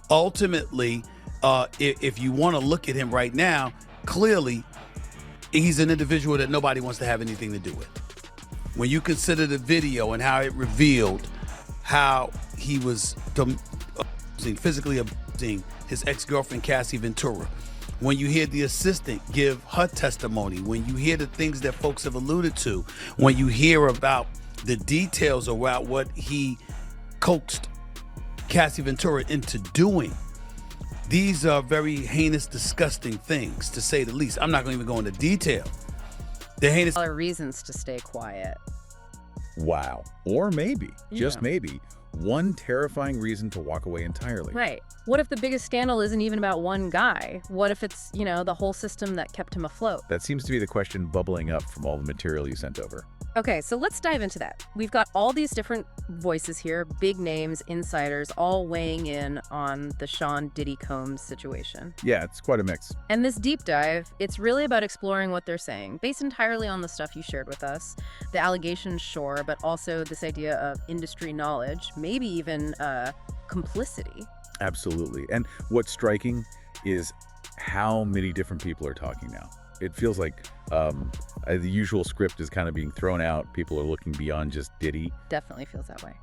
Ultimately, if you want to look at him right now, clearly he's an individual that nobody wants to have anything to do with. When you consider the video and how it revealed how he was physically abusing his ex-girlfriend Cassie Ventura, when you hear the assistant give her testimony, when you hear the things that folks have alluded to, when you hear about the details about what he coaxed Cassie Ventura into doing, these are very heinous, disgusting things, to say the least. I'm not going to even go into detail. They're heinous. Reasons to stay quiet. Wow. Or maybe, just maybe, one terrifying reason to walk away entirely. Right. What if the biggest scandal isn't even about one guy? What if it's, the whole system that kept him afloat? That seems to be the question bubbling up from all the material you sent over. Okay, so let's dive into that. We've got all these different voices here, big names, insiders, all weighing in on the Sean Diddy Combs situation. Yeah, it's quite a mix. And this deep dive, it's really about exploring what they're saying, based entirely on the stuff you shared with us. The allegations, sure, but also this idea of industry knowledge, maybe even complicity. Absolutely. And what's striking is how many different people are talking now. It feels like the usual script is kind of being thrown out. People are looking beyond just Diddy. Definitely feels that way.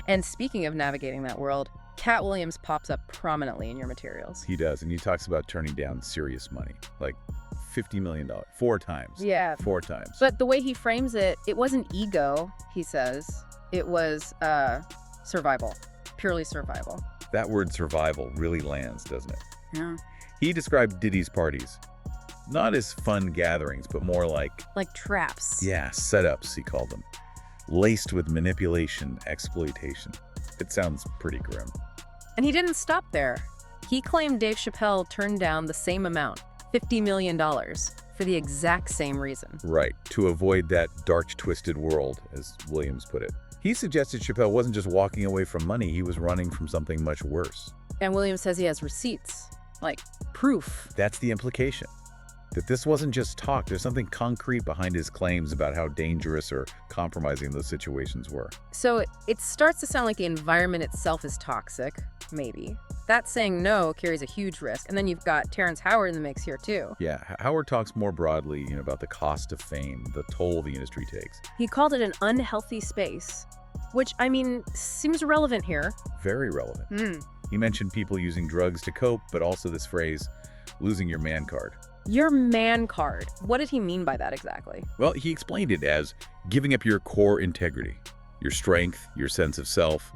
And speaking of navigating that world, Katt Williams pops up prominently in your materials. He does, and he talks about turning down serious money, like $50 million, 4 times. Yeah. 4 times. But the way he frames it, it wasn't ego, he says. It was survival, purely survival. That word survival really lands, doesn't it? Yeah. He described Diddy's parties not as fun gatherings, but more like traps. Yeah, setups, he called them. Laced with manipulation, exploitation. It sounds pretty grim. And he didn't stop there. He claimed Dave Chappelle turned down the same amount, $50 million, for the exact same reason. Right, to avoid that dark, twisted world, as Williams put it. He suggested Chappelle wasn't just walking away from money, he was running from something much worse. And Williams says he has receipts, like proof. That's the implication. That this wasn't just talk, there's something concrete behind his claims about how dangerous or compromising those situations were. So it starts to sound like the environment itself is toxic, maybe. That saying no carries a huge risk. And then you've got Terrence Howard in the mix here too. Yeah, Howard talks more broadly, about the cost of fame, the toll the industry takes. He called it an unhealthy space, which, seems relevant here. Very relevant. He mentioned people using drugs to cope, but also this phrase, losing your man card. Your man card. What did he mean by that exactly? Well, he explained it as giving up your core integrity, your strength, your sense of self,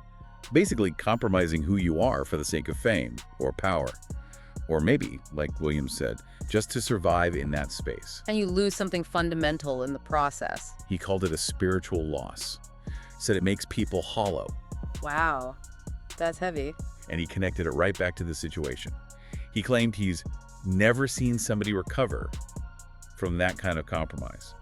basically compromising who you are for the sake of fame or power. Or maybe, like Williams said, just to survive in that space. And you lose something fundamental in the process. He called it a spiritual loss. Said it makes people hollow. Wow, that's heavy. And he connected it right back to the situation. He claimed he's never seen somebody recover from that kind of compromise.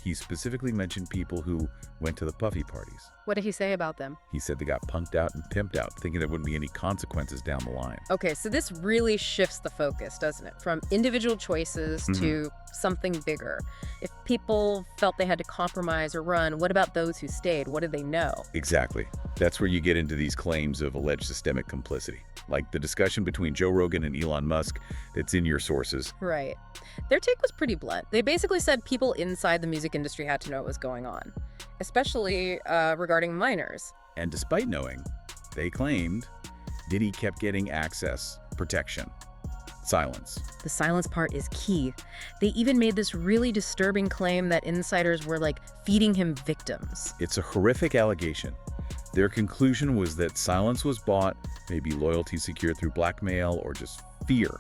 He specifically mentioned people who went to the Puffy parties. What did he say about them? He said they got punked out and pimped out, thinking there wouldn't be any consequences down the line. Okay, so this really shifts the focus, doesn't it? From individual choices to something bigger. If people felt they had to compromise or run, what about those who stayed? What did they know? Exactly. That's where you get into these claims of alleged systemic complicity, like the discussion between Joe Rogan and Elon Musk that's in your sources. Right. Their take was pretty blunt. They basically said people inside the music industry had to know what was going on, especially regarding minors. And despite knowing, they claimed Diddy kept getting access, protection, silence. The silence part is key. They even made this really disturbing claim that insiders were feeding him victims. It's a horrific allegation. Their conclusion was that silence was bought, maybe loyalty secured through blackmail or just fear,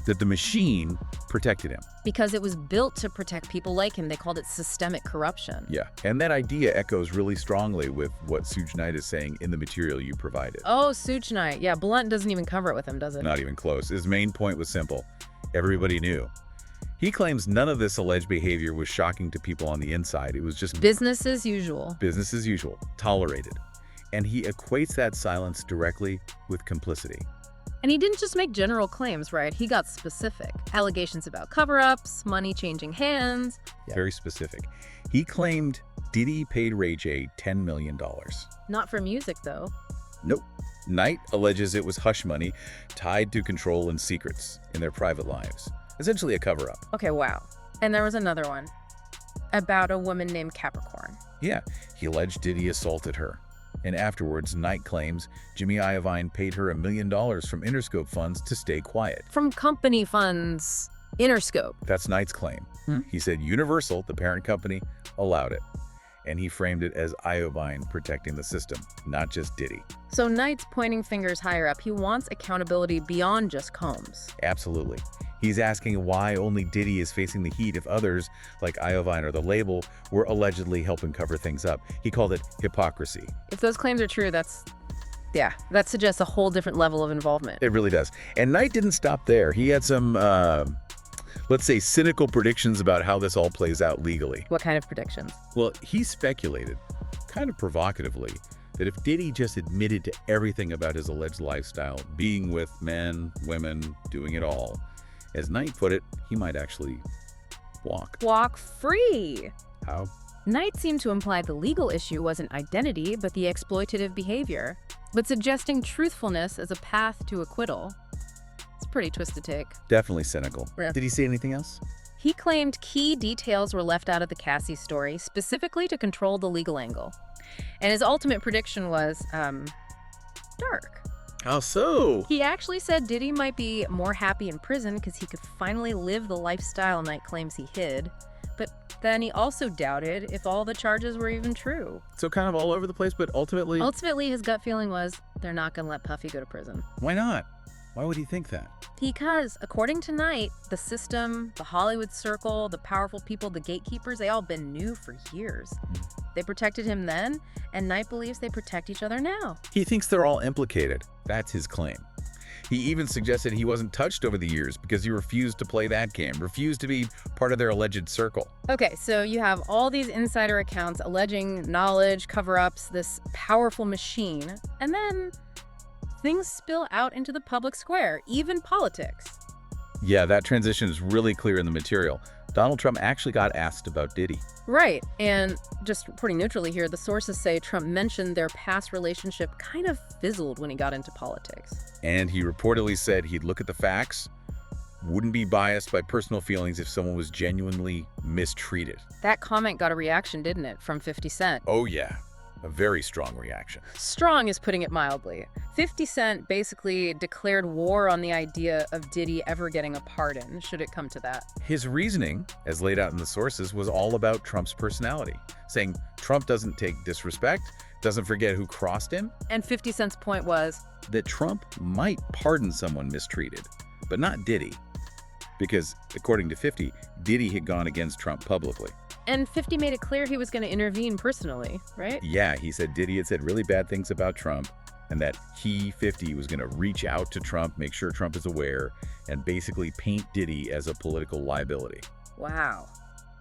that the machine protected him. Because it was built to protect people like him. They called it systemic corruption. Yeah, and that idea echoes really strongly with what Suge Knight is saying in the material you provided. Oh, Suge Knight. Yeah, Blunt doesn't even cover it with him, does it? Not even close. His main point was simple. Everybody knew. He claims none of this alleged behavior was shocking to people on the inside. It was just business as usual. Business as usual, tolerated. And he equates that silence directly with complicity. And he didn't just make general claims, right? He got specific. Allegations about cover-ups, money changing hands. Yeah. Very specific. He claimed Diddy paid Ray J $10 million. Not for music, though. Nope. Knight alleges it was hush money tied to control and secrets in their private lives. Essentially a cover-up. Okay, wow. And there was another one about a woman named Capricorn. Yeah, he alleged Diddy assaulted her. And afterwards, Knight claims Jimmy Iovine paid her $1 million from Interscope funds to stay quiet. From company funds, Interscope. That's Knight's claim. He said Universal, the parent company, allowed it. And he framed it as Iovine protecting the system, not just Diddy. So Knight's pointing fingers higher up. He wants accountability beyond just Combs. Absolutely. He's asking why only Diddy is facing the heat if others, like Iovine or the label, were allegedly helping cover things up. He called it hypocrisy. If those claims are true, that suggests a whole different level of involvement. It really does. And Knight didn't stop there. He had some, let's say, cynical predictions about how this all plays out legally. What kind of predictions? Well, he speculated, kind of provocatively, that if Diddy just admitted to everything about his alleged lifestyle, being with men, women, doing it all, as Knight put it, he might actually walk free. How? Knight seemed to imply the legal issue wasn't identity, but the exploitative behavior, but suggesting truthfulness as a path to acquittal. It's a pretty twisted take. Definitely cynical. Yeah. Did he say anything else? He claimed key details were left out of the Cassie story, specifically to control the legal angle. And his ultimate prediction was, dark. How so? He actually said Diddy might be more happy in prison because he could finally live the lifestyle Knight claims he hid. But then he also doubted if all the charges were even true. So kind of all over the place, but ultimately... Ultimately, his gut feeling was they're not going to let Puffy go to prison. Why not? Why would he think that? Because, according to Knight, the system, the Hollywood circle, the powerful people, the gatekeepers, they all been new for years. They protected him then, and Knight believes they protect each other now. He thinks they're all implicated. That's his claim. He even suggested he wasn't touched over the years because he refused to play that game, refused to be part of their alleged circle. Okay, so you have all these insider accounts alleging knowledge, cover-ups, this powerful machine, and then things spill out into the public square, even politics. Yeah, that transition is really clear in the material. Donald Trump actually got asked about Diddy. Right, and just reporting neutrally here, the sources say Trump mentioned their past relationship kind of fizzled when he got into politics. And he reportedly said he'd look at the facts, wouldn't be biased by personal feelings if someone was genuinely mistreated. That comment got a reaction, didn't it, from 50 Cent? Oh yeah, a very strong reaction. Strong is putting it mildly. 50 Cent basically declared war on the idea of Diddy ever getting a pardon, should it come to that. His reasoning, as laid out in the sources, was all about Trump's personality, saying Trump doesn't take disrespect, doesn't forget who crossed him. And 50 Cent's point was that Trump might pardon someone mistreated, but not Diddy. Because, according to 50, Diddy had gone against Trump publicly. And 50 made it clear he was going to intervene personally, right? Yeah, he said Diddy had said really bad things about Trump, and that he, 50, was going to reach out to Trump, make sure Trump is aware, and basically paint Diddy as a political liability. Wow.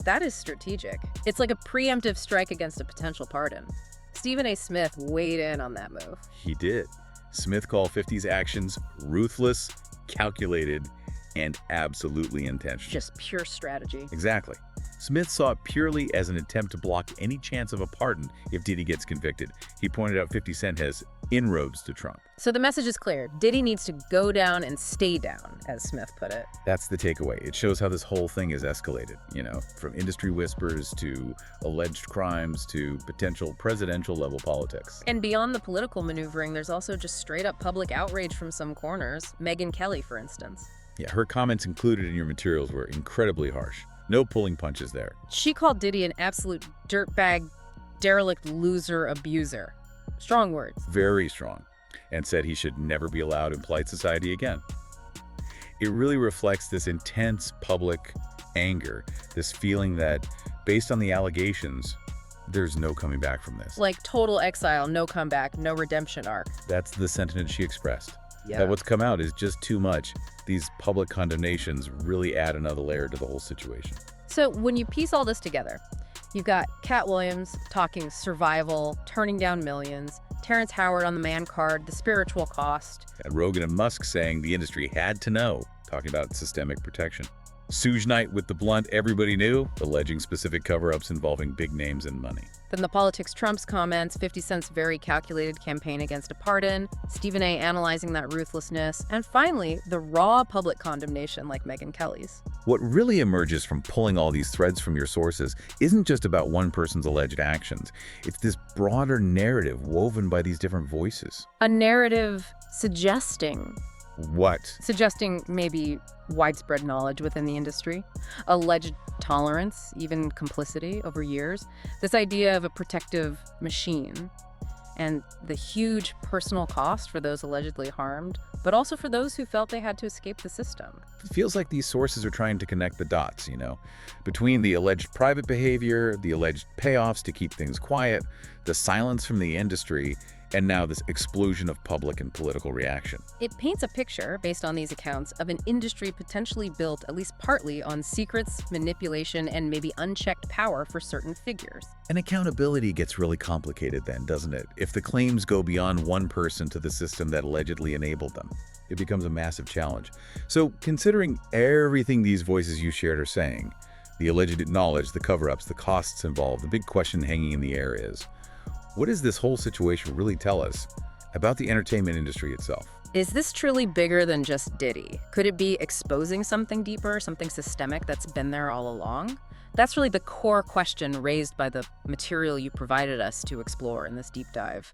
That is strategic. It's like a preemptive strike against a potential pardon. Stephen A. Smith weighed in on that move. He did. Smith called 50's actions ruthless, calculated, and absolutely intentional. Just pure strategy. Exactly. Smith saw it purely as an attempt to block any chance of a pardon if Diddy gets convicted. He pointed out 50 Cent has inroads to Trump. So the message is clear. Diddy needs to go down and stay down, as Smith put it. That's the takeaway. It shows how this whole thing is escalated, from industry whispers to alleged crimes to potential presidential level politics. And beyond the political maneuvering, there's also just straight up public outrage from some corners. Megyn Kelly, for instance. Yeah, her comments included in your materials were incredibly harsh. No pulling punches there. She called Diddy an absolute dirtbag, derelict loser, abuser. Strong words. Very strong. And said he should never be allowed in polite society again. It really reflects this intense public anger, this feeling that, based on the allegations, there's no coming back from this. Like total exile, no comeback, no redemption arc. That's the sentiment she expressed. Yeah. That what's come out is just too much. These public condemnations really add another layer to the whole situation. So when you piece all this together, you've got Katt Williams talking survival, turning down millions, Terrence Howard on the man card, the spiritual cost. And Rogan and Musk saying the industry had to know, talking about systemic protection. Suge Knight with the blunt everybody knew, alleging specific cover-ups involving big names and money. Then the politics Trump's comments, 50 Cent's very calculated campaign against a pardon, Stephen A. analyzing that ruthlessness, and finally, the raw public condemnation like Megyn Kelly's. What really emerges from pulling all these threads from your sources isn't just about one person's alleged actions. It's this broader narrative woven by these different voices. A narrative suggesting What? suggesting maybe widespread knowledge within the industry, alleged tolerance, even complicity over years, this idea of a protective machine, and the huge personal cost for those allegedly harmed, but also for those who felt they had to escape the system. It feels like these sources are trying to connect the dots, between the alleged private behavior, the alleged payoffs to keep things quiet, the silence from the industry, and now this explosion of public and political reaction. It paints a picture, based on these accounts, of an industry potentially built at least partly on secrets, manipulation, and maybe unchecked power for certain figures. And accountability gets really complicated then, doesn't it? If the claims go beyond one person to the system that allegedly enabled them, it becomes a massive challenge. So considering everything these voices you shared are saying, the alleged knowledge, the cover-ups, the costs involved, the big question hanging in the air is, what does this whole situation really tell us about the entertainment industry itself? Is this truly bigger than just Diddy? Could it be exposing something deeper, something systemic that's been there all along? That's really the core question raised by the material you provided us to explore in this deep dive.